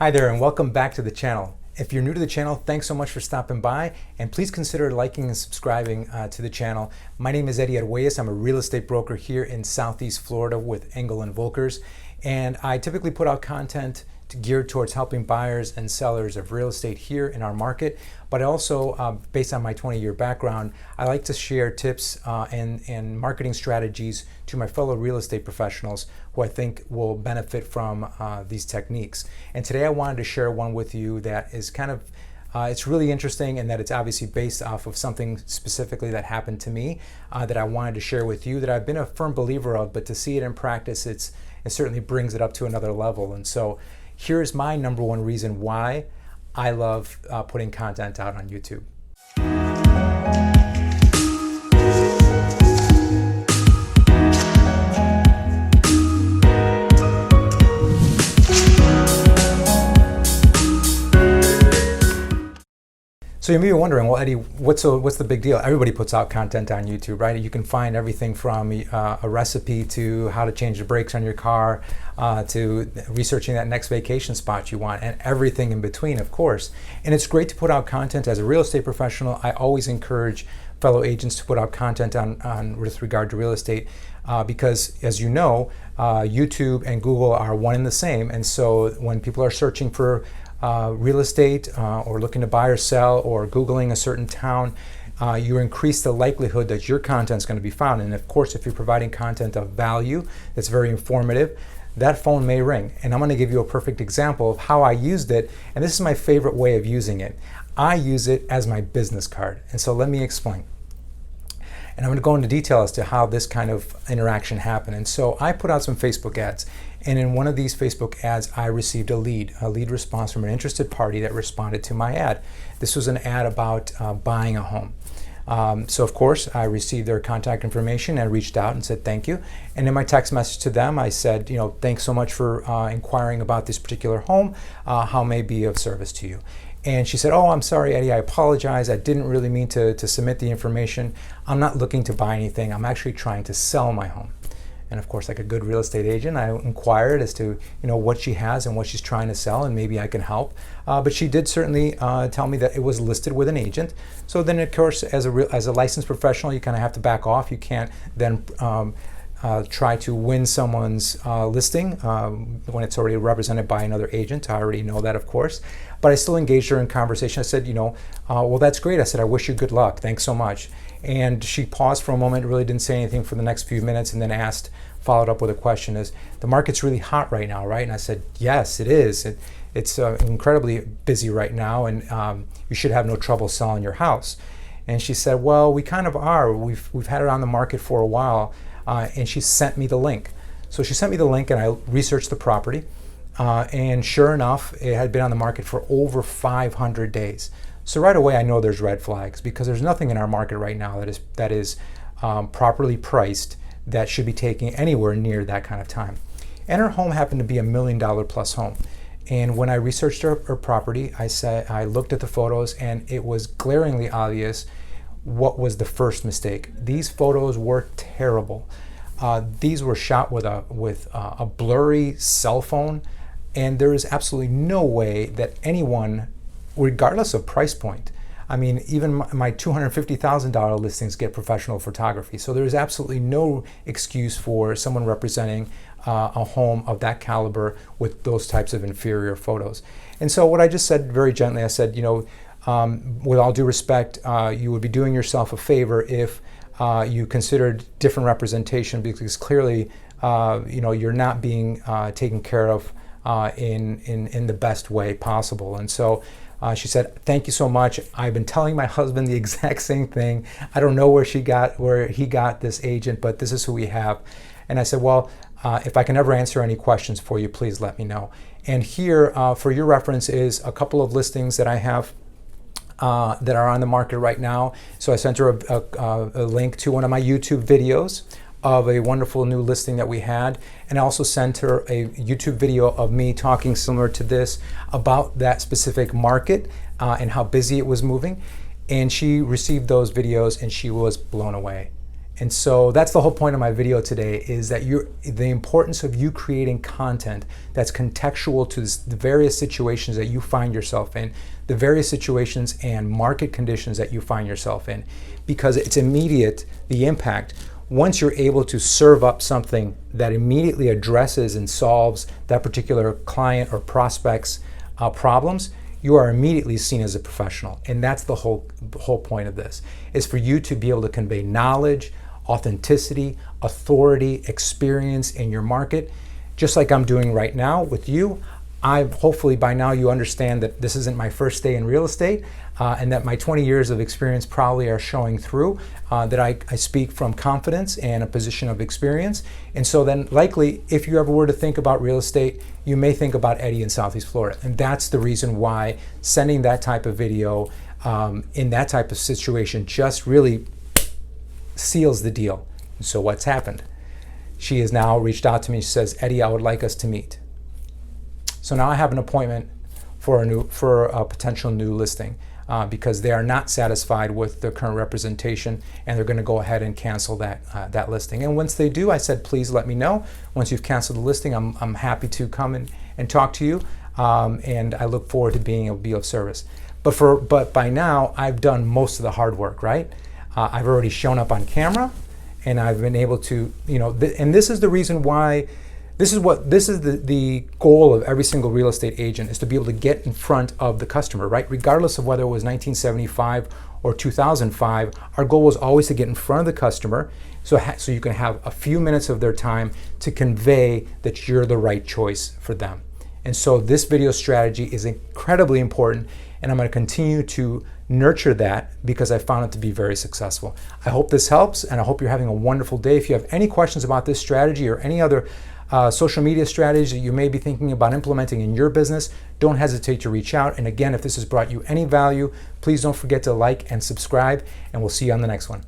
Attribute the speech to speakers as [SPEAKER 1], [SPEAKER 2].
[SPEAKER 1] Hi there and welcome back to the channel. If you're new to the channel, thanks so much for stopping by, and please consider liking and subscribing to the channel. My name is Eddie Arguelles. I'm a real estate broker here in Southeast Florida with Engel & Volkers, and I typically put out content geared towards helping buyers and sellers of real estate here in our market. But also, based on my 20-year background, I like to share tips and marketing strategies to my fellow real estate professionals who I think will benefit from these techniques. And today I wanted to share one with you that is kind of it's really interesting, and that it's obviously based off of something specifically that happened to me that I wanted to share with you, that I've been a firm believer of, but to see it in practice, it certainly brings it up to another level. And so here's my number one reason why I love putting content out on YouTube. So you may be wondering, well, Eddie, what's the big deal? Everybody puts out content on YouTube, right? You can find everything from a recipe to how to change the brakes on your car, to researching that next vacation spot you want, and everything in between, of course. And it's great to put out content. As a real estate professional, I always encourage fellow agents to put out content on with regard to real estate, because, as you know, YouTube and Google are one and the same. And so when people are searching for real estate or looking to buy or sell, or Googling a certain town, you increase the likelihood that your content is going to be found. And of course, if you're providing content of value that's very informative, that phone may ring. And I'm going to give you a perfect example of how I used it. And this is my favorite way of using it. I use it as my business card. And so let me explain. And I'm going to go into detail as to how this kind of interaction happened. And so I put out some Facebook ads. And in one of these Facebook ads, I received a lead response from an interested party that responded to my ad. This was an ad about buying a home. So of course, I received their contact information and reached out and said thank you. And in my text message to them, I said, thanks so much for inquiring about this particular home. How may I be of service to you? And she said, oh, I'm sorry, Eddie, I apologize. I didn't really mean to submit the information. I'm not looking to buy anything. I'm actually trying to sell my home. And of course, like a good real estate agent, I inquired as to what she has and what she's trying to sell, and maybe I can help. But she did certainly tell me that it was listed with an agent. So then, of course, as a licensed professional, you kind of have to back off. You can't then try to win someone's listing when it's already represented by another agent. I already know that, of course. But I still engaged her in conversation. I said, well, that's great. I said, I wish you good luck. Thanks so much. And she paused for a moment, really didn't say anything for the next few minutes, and then followed up with a question: is the market's really hot right now, right? And I said, yes, it is. It's incredibly busy right now, and you should have no trouble selling your house. And she said, well, we kind of are. We've had it on the market for a while. And she sent me the link. So she sent me the link, and I researched the property. And sure enough, it had been on the market for over 500 days. So right away, I know there's red flags, because there's nothing in our market right now that is properly priced that should be taking anywhere near that kind of time. And her home happened to be $1 million plus home. And when I researched her property, I looked at the photos, and it was glaringly obvious what was the first mistake. These photos were terrible. These were shot with a blurry cell phone, and there is absolutely no way that anyone, regardless of price point, I mean, even my $250,000 listings get professional photography. So there is absolutely no excuse for someone representing a home of that caliber with those types of inferior photos. And so what I just said very gently, I said, with all due respect, you would be doing yourself a favor if you considered different representation, because clearly, you're not being taken care of in the best way possible. And so she said, thank you so much. I've been telling my husband the exact same thing. I don't know where he got this agent, but this is who we have. And I said, well, if I can ever answer any questions for you, please let me know. And here, for your reference, is a couple of listings that I have that are on the market right now. So I sent her a link to one of my YouTube videos of a wonderful new listing that we had, and I also sent her a YouTube video of me talking similar to this about that specific market and how busy it was moving. And she received those videos, and she was blown away. And so that's the whole point of my video today, is that the importance of you creating content that's contextual to the various situations that you find yourself in, the various situations and market conditions that you find yourself in, because it's immediate, the impact. Once you're able to serve up something that immediately addresses and solves that particular client or prospect's problems, you are immediately seen as a professional. And that's the whole point of this, is for you to be able to convey knowledge, authenticity, authority, experience in your market, just like I'm doing right now with you. Hopefully by now you understand that this isn't my first day in real estate, and that my 20 years of experience probably are showing through, that I speak from confidence and a position of experience. And so then likely, if you ever were to think about real estate, you may think about Eddie in Southeast Florida. And that's the reason why sending that type of video in that type of situation just really seals the deal. So what's happened? She has now reached out to me. She says, Eddie, I would like us to meet. So now I have an appointment for a potential new listing, because they are not satisfied with their current representation, and they're going to go ahead and cancel that listing. And once they do, I said, please let me know. Once you've canceled the listing, I'm happy to come and talk to you, and I look forward to being able to be of service. But by now, I've done most of the hard work, right? I've already shown up on camera, and I've been able to, and this is the reason why. This is the goal of every single real estate agent, is to be able to get in front of the customer, right? Regardless of whether it was 1975 or 2005, our goal was always to get in front of the customer, so you can have a few minutes of their time to convey that you're the right choice for them. And so this video strategy is incredibly important, and I'm going to continue to nurture that because I found it to be very successful. I hope this helps, and I hope you're having a wonderful day. If you have any questions about this strategy or any other social media strategies that you may be thinking about implementing in your business, don't hesitate to reach out. And again, if this has brought you any value, please don't forget to like and subscribe, and we'll see you on the next one.